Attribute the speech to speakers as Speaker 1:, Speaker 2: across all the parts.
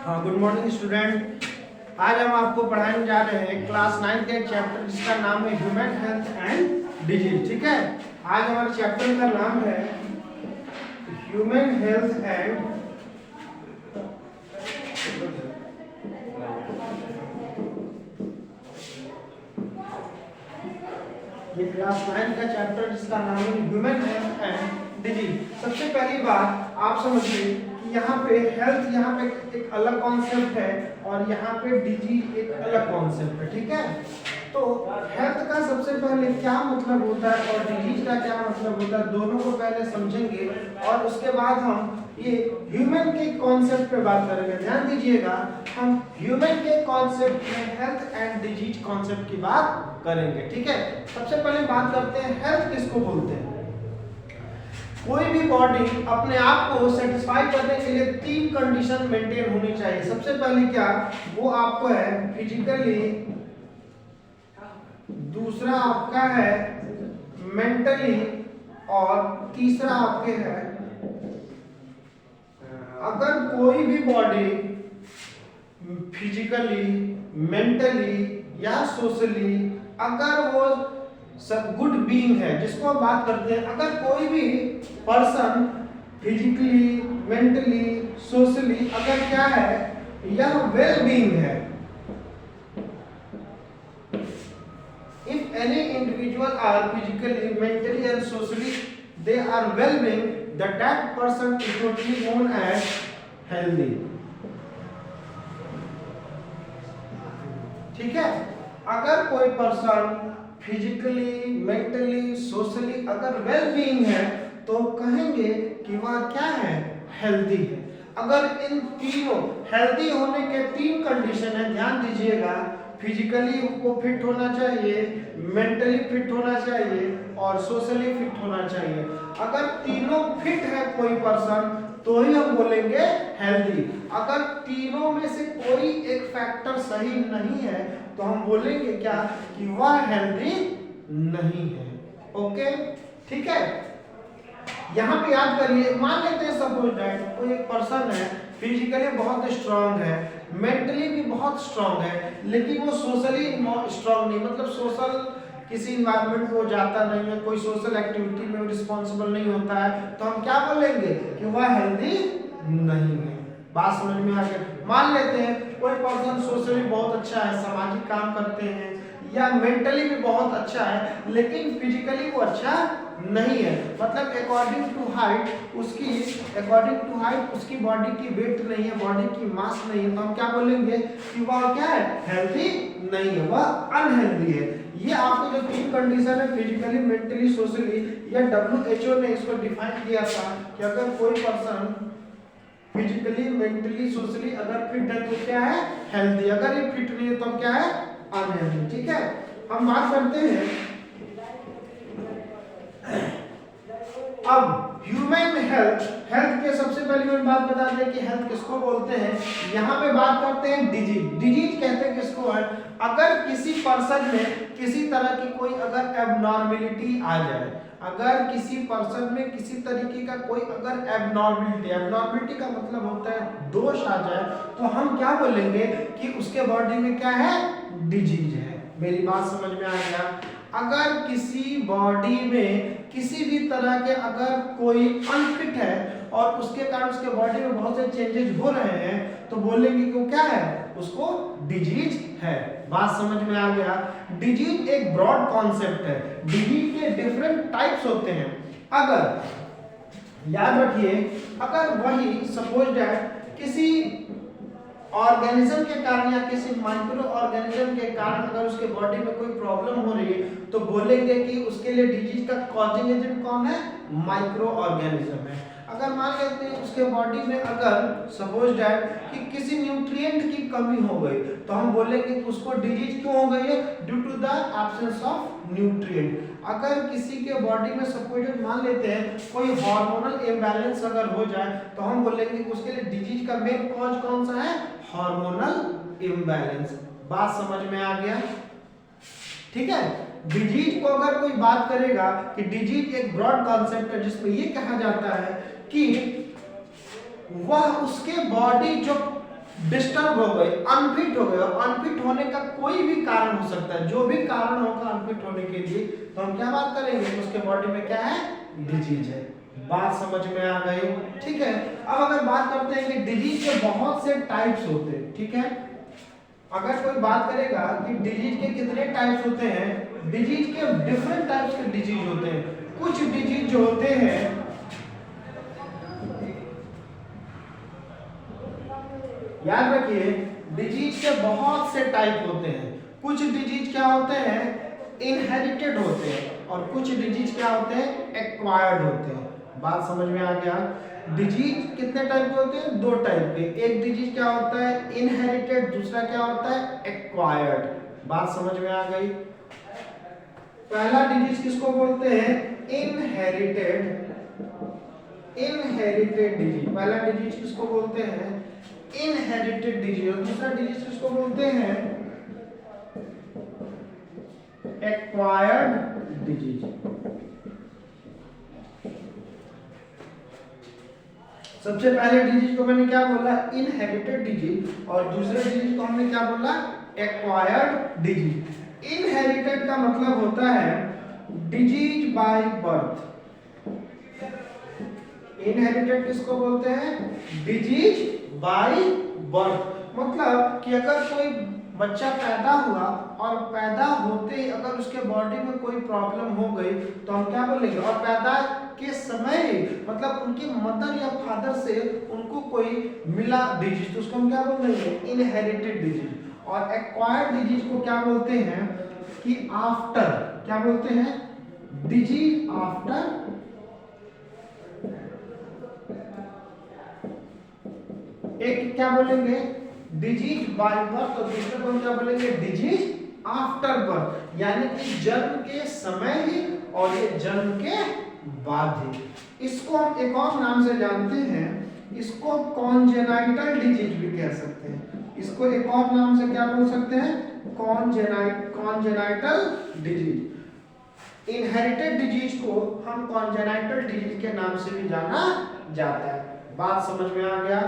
Speaker 1: हाँ, good morning student. आज हम आपको पढ़ाने जा रहे हैं क्लास 9 के चैप्टर जिसका नाम है ह्यूमन हेल्थ एंड डिजीज। ठीक है, आज हमारे चैप्टर का नाम है ह्यूमन हेल्थ एंड ये क्लास 9 का चैप्टर जिसका नाम है ह्यूमन हेल्थ एंड डिजीज। सबसे पहली बात आप समझिए कि यहाँ पे हेल्थ यहाँ पे एक अलग कॉन्सेप्ट है और यहाँ पे डिजीज एक अलग कॉन्सेप्ट है। ठीक है, तो हेल्थ का सबसे पहले क्या मतलब होता है और डिजीज का क्या मतलब होता है, दोनों को पहले समझेंगे और उसके बाद हम ये ह्यूमन के कॉन्सेप्ट पे बात करेंगे। ध्यान दीजिएगा, हम ह्यूमन के कॉन्सेप्ट में हेल्थ एंड डिजीज कॉन्सेप्ट की बात करेंगे। ठीक है, सबसे पहले बात करते हैं हेल्थ किसको बोलते हैं। कोई भी बॉडी अपने आप को सेटिस्फाई करने के लिए 3 कंडीशन मेंटेन होनी चाहिए। सबसे पहले क्या, वो आपको है फिजिकली, दूसरा आपका है मेंटली और तीसरा आपके है, अगर कोई भी बॉडी फिजिकली, मेंटली या सोशली अगर वो सब गुड बीइंग है, जिसको हम बात करते हैं, अगर कोई भी पर्सन फिजिकली, मेंटली, सोशली अगर क्या है, यह वेल बीइंग है। If any individual are physically, mentally and socially they are well being, that person is totally known as healthy. ठीक है, अगर कोई पर्सन फिजिकली, मेंटली, सोशली अगर वेल बीइंग है तो कहेंगे कि वह क्या है, हेल्दी है। अगर इन तीनों हेल्दी होने के 3 कंडीशन है, ध्यान दीजिएगा, फिजिकली वो फिट होना चाहिए, मेंटली फिट होना चाहिए और सोशली फिट होना चाहिए। अगर तीनों फिट है कोई पर्सन तो ही हम बोलेंगे हेल्दी। अगर तीनों में से कोई एक फैक्टर सही नहीं है तो हम बोलेंगे क्या, कि वह हेल्दी नहीं है। ओके, ठीक है। यहाँ पे याद करिए, मान लेते हैं सपोज दैट कोई एक पर्सन है, फिजिकली बहुत स्ट्रांग है, मेंटली भी बहुत स्ट्रांग है, लेकिन वो सोशली स्ट्रांग नहीं, मतलब सोशल किसी इन्वायरमेंट में वो जाता नहीं है, कोई सोशल एक्टिविटी में रिस्पॉन्सिबल नहीं होता है, तो हम क्या बोलेंगे कि वह हेल्दी नहीं है। बात समझ में आ गई। मान लेते हैं कोई पर्सन सोशली बहुत अच्छा है, सामाजिक काम करते हैं, या मेंटली भी बहुत अच्छा है लेकिन फिजिकली वो अच्छा नहीं है, मतलब अकॉर्डिंग टू हाइट उसकी बॉडी की वेट नहीं है, बॉडी की मास नहीं है, तो हम क्या बोलेंगे कि वह क्या है, हेल्दी नहीं है, वह अनहेल्दी है। ये आपको जो 3 कंडीशन है, फिजिकली, मेंटली, सोशली, या WHO ने इसको डिफाइन किया था कि अगर कोई पर्सन फिजिकली, मेंटली, सोशली अगर फिट है तो क्या है, हेल्दी, अगर ये फिट नहीं है तो क्या है, अनहेल्दी। ठीक है, हम बात करते हैं अब ह्यूमन हेल्थ के सबसे पहले हम बात बता दें कि हेल्थ किसको बोलते हैं। यहाँ पे बात करते हैं डिजीज कहते हैं किसको है, अगर किसी पर्सन में किसी तरह की कोई अगर एबनॉर्मेलिटी आ जाए, अगर किसी पर्सन में किसी तरीके का कोई अगर एबनॉर्मेलिटी का मतलब होता है दोष आ जाए, तो हम क्या बोलेंगे कि उसके बॉडी में क्या है, डिजीज है। मेरी बात समझ में आ गया। अगर किसी बॉडी में किसी भी तरह के अगर कोई अनफिट है और उसके कारण उसके बॉडी में बहुत से चेंजेस हो रहे हैं, तो बोलेंगे कि वो क्या है, उसको डिजीज है। बात समझ में आ गया। डिजीज एक ब्रॉड कॉन्सेप्ट है, डिजीज के डिफरेंट टाइप्स होते हैं। अगर याद रखिए, अगर वही सपोज दैट किसी ऑर्गेनिज्म के कारण या किसी माइक्रो ऑर्गेनिज्म के कारण अगर उसके बॉडी में कोई प्रॉब्लम हो रही है, तो बोलेंगे कि उसके लिए डिजीज का कॉजिंग एजेंट कौन है, माइक्रो ऑर्गेनिज्म है। अगर मान लेते हैं उसके बॉडी में अगर सपोज दैट कि किसी न्यूट्रिएंट की कमी हो गई, तो हम बोलेंगे कि उसको डिजीज क्यों हो गई है, due to the absence of nutrient. अगर किसी के बॉडी में सपोज मान लेते हैं कोई हार्मोनल इम्बैलेंस अगर हो जाए, तो हम बोलेंगे कि उसके लिए डिजीज का मेन कॉज कौन सा है, हार्मोनल इम्बैलेंस। बात समझ में आ गया। ठीक है, डिजीज को अगर कोई बात करेगा कि डिजीज एक ब्रॉड कॉन्सेप्ट है जिसमें ये कहा जाता है कि वह उसके बॉडी जो डिस्टर्ब हो गए, अनफिट हो गए, और अनफिट होने का कोई भी कारण हो सकता है, जो भी कारण होगा अनफिट होने के लिए, तो हम क्या बात करेंगे, उसके बॉडी में क्या है, डिजीज है। बात समझ में आ गई? ठीक है। अब अगर बात करते हैं कि डिजीज के बहुत से टाइप्स होते हैं, ठीक है, अगर कोई बात करेगा कि डिजीज के कितने टाइप्स होते हैं, डिजीज के डिफरेंट टाइप्स के डिजीज होते हैं। कुछ डिजीज जो होते हैं, याद रखिए, डिजीज के बहुत से टाइप होते हैं। कुछ डिजीज क्या होते हैं, इनहेरिटेड होते हैं, और कुछ डिजीज क्या होते हैं, एक्वायर्ड होते हैं। बात समझ में आ गया? डिजीज कितने टाइप के होते हैं, दो टाइप के। एक डिजीज क्या होता है, इनहेरिटेड, दूसरा क्या होता है, एक्वायर्ड। बात समझ में आ गई? पहला डिजीज किसको बोलते हैं, इनहेरिटेड, इनहेरिटेड डिजीज। पहला डिजीज किसको बोलते हैं, इनहेरिटेड डिजीज, और दूसरा डिजीज किसको बोलते हैं, एक्वायर्ड डिजीज। सबसे पहले डिजीज को मैंने क्या बोला, इनहेरिटेड डिजीज, और दूसरे डिजीज को हमने क्या बोला, एक्वायर्ड डिजीज। इनहेरिटेड का मतलब होता है डिजीज बाय बर्थ। इनहेरिटेड किसको बोलते हैं, डिजीज बाय बर्थ। मतलब कि अगर कोई बच्चा पैदा हुआ और पैदा होते ही अगर उसके बॉडी में कोई प्रॉब्लम हो गई तो हम क्या बोलेंगे, और पैदा के समय ही मतलब उनकी मदर या फादर से उनको कोई मिला डिजीज, तो उसको हम क्या बोलेंगे, इनहेरिटेड डिजीज। और एक्वायर्ड डिजीज को क्या बोलते हैं कि आफ्टर, क्या बोलते हैं, डिजीज आफ्टर, एक क्या बोलेंगे, डिजीज बाय बर्थ, और दूसरे को हम क्या बोलेंगे, डिजीज आफ्टर बर्थ, यानी कि जन्म के समय ही और ये जन्म के बाद ही। इसको हम एक और नाम से जानते हैं, इसको कॉन्जेनाइटल डिजीज भी कह सकते हैं। इसको एक और नाम से क्या बोल सकते हैं, कॉन्जेनाइटल डिजीज। इनहेरिटेड डिजीज को हम कॉन्जेनाइटल डिजीज के नाम से भी जाना जाता है। बात समझ में आ गया?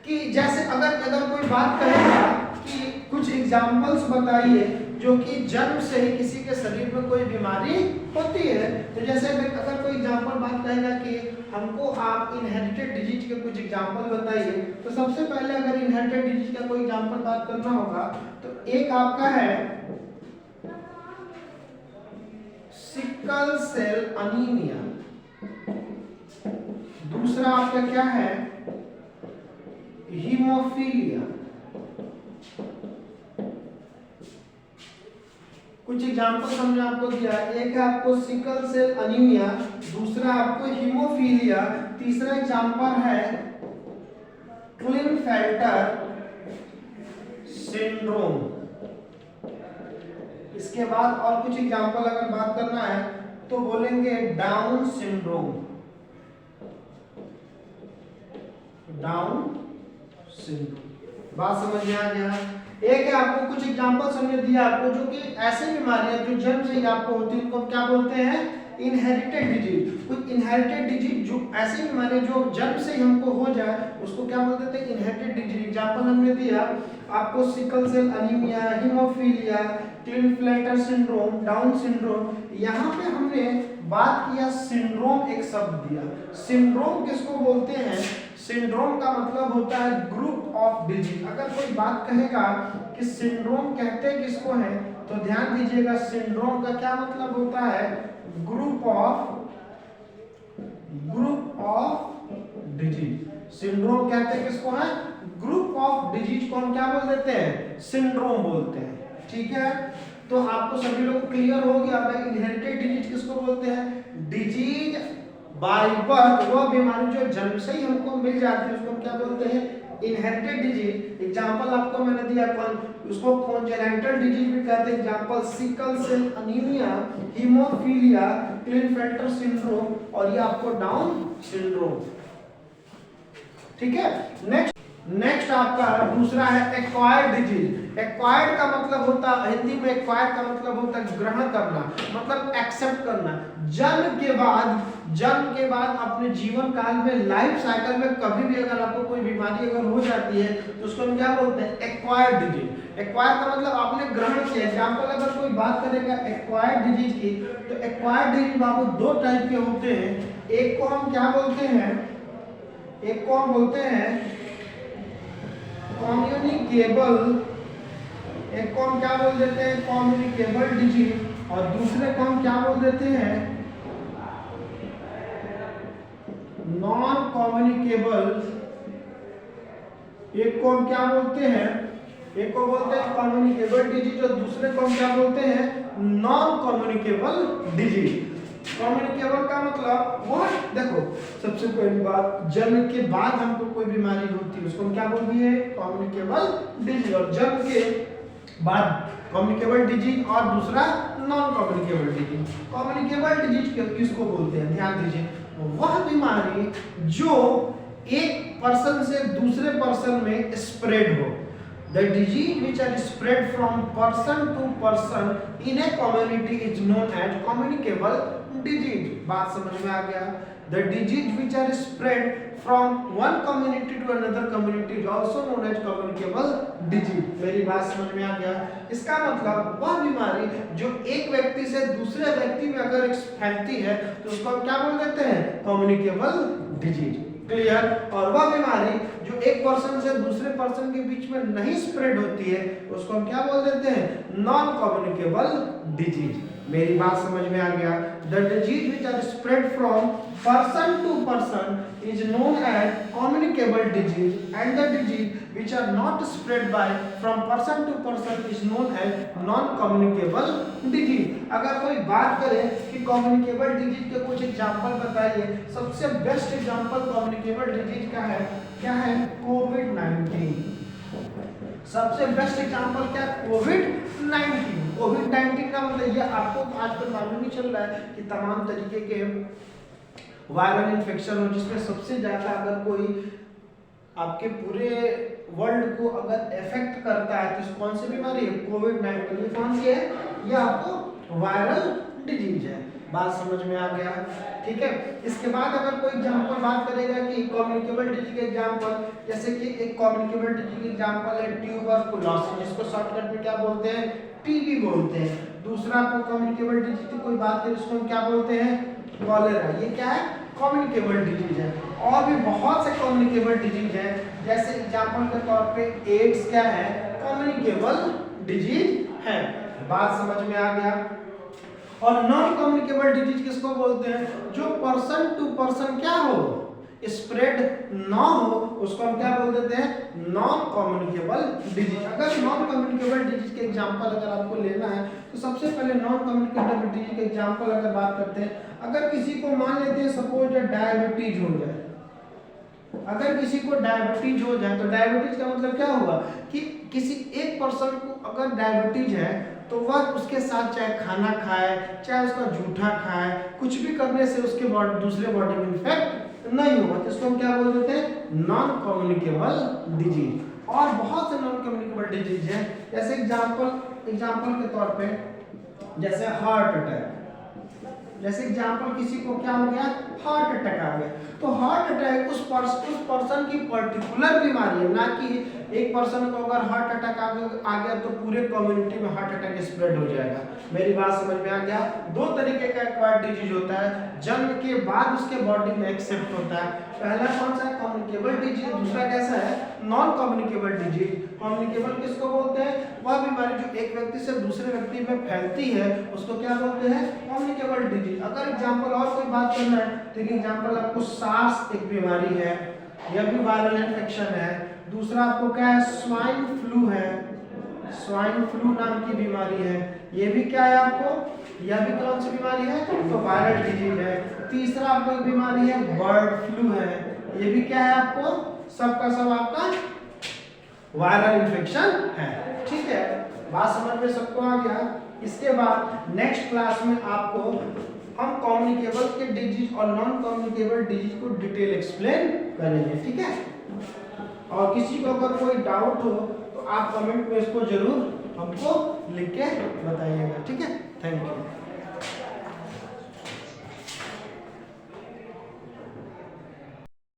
Speaker 1: कि जैसे अगर कोई बात करेगा कि कुछ एग्जाम्पल्स बताइए जो कि जन्म से ही किसी के शरीर में कोई बीमारी होती है, तो जैसे अगर कोई एग्जाम्पल बात कहेगा कि हमको आप इनहेरिटेड डिजीज के कुछ एग्जाम्पल बताइए, तो सबसे पहले अगर इनहेरिटेड डिजीज का कोई एग्जाम्पल बात करना होगा तो एक आपका है सिकल सेल अनीमिया, दूसरा आपका क्या है, हीमोफीलिया। कुछ एग्जाम्पल हमने आपको दिया, एक है आपको सिकल सेल अनीमिया, दूसरा आपको हीमोफीलिया, तीसरा एग्जाम्पल है क्लिनफेल्टर सिंड्रोम। इसके बाद और कुछ एग्जाम्पल अगर बात करना है तो बोलेंगे डाउन सिंड्रोम, डाउन सिंड्रोम। बात समझ में आ गया? एक है आपको कुछ एग्जांपल्स हमने दिया आपको जो कि ऐसी बीमारियां जो जन्म से ही आपको होती है, उनको क्या बोलते हैं, इनहेरिटेड डिजीज। कुछ इनहेरिटेड डिजीज जो ऐसी बीमारियां जो जन्म से ही हमको हो जाए उसको क्या बोलते हैं, इनहेरिटेड डिजीज। एग्जांपल हमने दिया आपको sickle cell anaemia, haemophilia, Klinefelter syndrome, Down syndrome. यहाँ पे हमने बात किया सिंड्रोम, एक शब्द दिया। सिंड्रोम किसको बोलते हैं, सिंड्रोम का मतलब होता है ग्रुप ऑफ डिजीज। अगर कोई बात कहेगा कि सिंड्रोम कहते किसको है तो ध्यान दीजिएगा, सिंड्रोम का क्या मतलब होता है, ग्रुप ऑफ डिजीज। सिंड्रोम कहते किसको है, ग्रुप ऑफ डिजीज को हम क्या बोल देते हैं, सिंड्रोम बोलते हैं। ठीक है, तो आपको सभी लोग को क्लियर हो गया भाई इनहेरिटेड डिजीज किसको बोलते हैं, डिजीज बाय बर्थ, वो बीमारी जो जन्म से ही हमको मिल जाती है उसको हम क्या बोलते हैं, इनहेरिटेड डिजीज। एग्जांपल आपको मैंने दिया, उसको कॉन्जेनिटल डिजीज भी कहते हैं। Example sickle cell anaemia, haemophilia, Klinefelter syndrome, और ये आपको डाउन सिंड्रोम। ठीक है, नेक्स्ट नेक्स्ट आपका दूसरा है एक्वायर्ड डिजीज। एक्वायर्ड का मतलब होता है, हिंदी में एक्वायर्ड का मतलब होता है ग्रहण करना, मतलब एक्सेप्ट करना। जन्म के बाद अपने जीवन काल में, लाइफ साइकिल में कभी भी अगर आपको कोई बीमारी अगर हो जाती है तो उसको हम क्या बोलते हैं? Acquired disease. एक्वायर का मतलब आपने ग्रहण किया। एग्जाम्पल अगर कोई बात करेगा एक्वायर्ड डिजीज की, तो एक्वायर्ड डिजीज बाबू दो टाइप के होते हैं। एक को हम क्या बोलते हैं? एक को हम बोलते हैं कम्युनिकेबल, एक को हम क्या बोल देते हैं? कम्युनिकेबल डिजीज, और दूसरे को हम क्या बोल देते हैं? Non communicable. एक को हम क्या बोलते हैं? एक को बोलते हैं कम्युनिकेबल डिजीज और दूसरे को हम क्या बोलते हैं? Non communicable disease. कम्युनिकेबल का मतलब वो, देखो सबसे पहली बात, जन्म के बाद हमको कोई बीमारी होती है उसको हम क्या बोलते हैं? Communicable disease. और जन्म के बाद कम्युनिकेबल डिजीज और दूसरा non communicable disease. Communicable disease किसको बोलते हैं? ध्यान दीजिए, वह बीमारी जो एक पर्सन से दूसरे पर्सन में स्प्रेड हो। The disease which are spread from person to person in a community is known as communicable disease. बात समझ में आ गया? The disease which are spread from one community to another community is also known as communicable disease. मेरी बात समझ में आ गया? इसका मतलब वह बीमारी जो एक व्यक्ति से दूसरे व्यक्ति में अगर फैलती है तो उसको हम क्या बोल देते हैं? Communicable disease. क्लियर? और वह बीमारी जो एक पर्सन से दूसरे पर्सन के बीच में नहीं स्प्रेड होती है उसको हम क्या बोल देते हैं? Non communicable disease. मेरी बात समझ में आ गया? The disease which are spread from person to person is known as communicable disease, and the disease which are not spread by from person to person is known as non communicable disease. अगर कोई बात करे कि communicable disease के कुछ example बताइए, सबसे best example communicable disease का है, क्या है? कोविड-19। सबसे बेस्ट एग्जांपल क्या? कोविड-19। कोविड-19 का मतलब ये आपको आजकल मालूम ही चल रहा है कि तमाम तरीके के वायरल इन्फेक्शन हो, जिसमें सबसे ज़्यादा अगर कोई आपके पूरे वर्ल्ड को अगर इफेक्ट करता है तो कौन सी बीमारी है? कोविड-19। ये कौन सी है? ये आपको वायरल डिजीज है। बात समझ में आ गया? ठीक है। इसके बाद अगर कोई एग्जांपल बात करेगा कि कम्युनिकेबल डिजीज के एग्जांपल, जैसे कि एक कम्युनिकेबल डिजीज के एग्जांपल है ट्यूबरकुलोसिस, जिसको शॉर्टकट में क्या बोलते हैं? टीबी बोलते हैं। दूसरा आपको कम्युनिकेबल डिजीज की कोई बात करें उसको हम क्या बोलते हैं? कॉलेरा। ये क्या है? कम्युनिकेबल डिजीज है। और भी बहुत से कम्युनिकेबल डिजीज है, जैसे एग्जांपल के तौर पे एड्स क्या है? कम्युनिकेबल डिजीज है। बात समझ में आ गया? और नॉन कम्युनिकेबल डिजीज किसको बोलते हैं? जो पर्सन टू पर्सन क्या हो? स्प्रेड ना हो, उसको हम क्या बोल देते हैं? Non communicable disease. अगर नॉन कम्युनिकेबल डिजीज के एग्जांपल अगर आपको लेना है तो सबसे पहले नॉन कम्युनिकेबल डिजीज के एग्जांपल अगर बात करते हैं, अगर किसी को मान लेते हैं सपोज डायबिटीज हो जाए, अगर किसी को डायबिटीज हो जाए तो डायबिटीज का मतलब क्या हुआ कि किसी एक पर्सन को अगर डायबिटीज है तो वह उसके साथ चाहे खाना खाए, चाहे उसका जूठा खाए, कुछ भी करने से उसके बॉडी दूसरे बॉडी में इन्फेक्ट नहीं होगा, तो इसको हम क्या बोल देते हैं? Non communicable disease. और बहुत से नॉन कम्युनिकेबल डिजीज हैं, जैसे एग्जांपल के तौर पे जैसे हार्ट अटैक। जैसे एग्जांपल किसी को क्या हो गया? हार्ट अटैक आ गया, तो हार्ट अटैक उस पर्सन की पर्टिकुलर बीमारी है, ना कि एक पर्सन को अगर हार्ट अटैक आ गया तो पूरे कम्युनिटी में हार्ट अटैक स्प्रेड हो जाएगा। मेरी बात समझ में आ गया? दो तरीके का एक्वायर्ड डिजीज होता है, जन्म के बाद उसके बॉडी में एक्सेप्ट होता है। पहला कौन सा? Communicable disease. दूसरा कैसा है? Non communicable disease. कम्युनिकेबल किसको बोलते हैं? वह बीमारी जो एक व्यक्ति से दूसरे व्यक्ति में फैलती है उसको क्या बोलते हैं? Communicable disease. अगर एग्जांपल और कोई बात करना है तो एग्जांपल आपको सार्स एक बीमारी है, यह भी वायरल इन्फेक्शन है। दूसरा आपको क्या है? स्वाइन फ्लू है, स्वाइन फ्लू नाम की बीमारी है, ये भी क्या है आपको? यह भी कौन सी बीमारी है? तो वायरल डिजीज है। तीसरा आपको एक बीमारी है बर्ड फ्लू है, ये भी क्या है आपको? सबका सब आपका वायरल इन्फेक्शन है। ठीक है, बात समझ में सबको आ गया? इसके बाद नेक्स्ट क्लास में आपको हम कम्युनिकेबल के डिजीज और नॉन कम्युनिकेबल डिजीज को डिटेल एक्सप्लेन करेंगे। ठीक है। और किसी को अगर कोई डाउट हो तो आप कमेंट में इसको जरूर हमको लिख के बताइएगा, ठीक है। Thank you.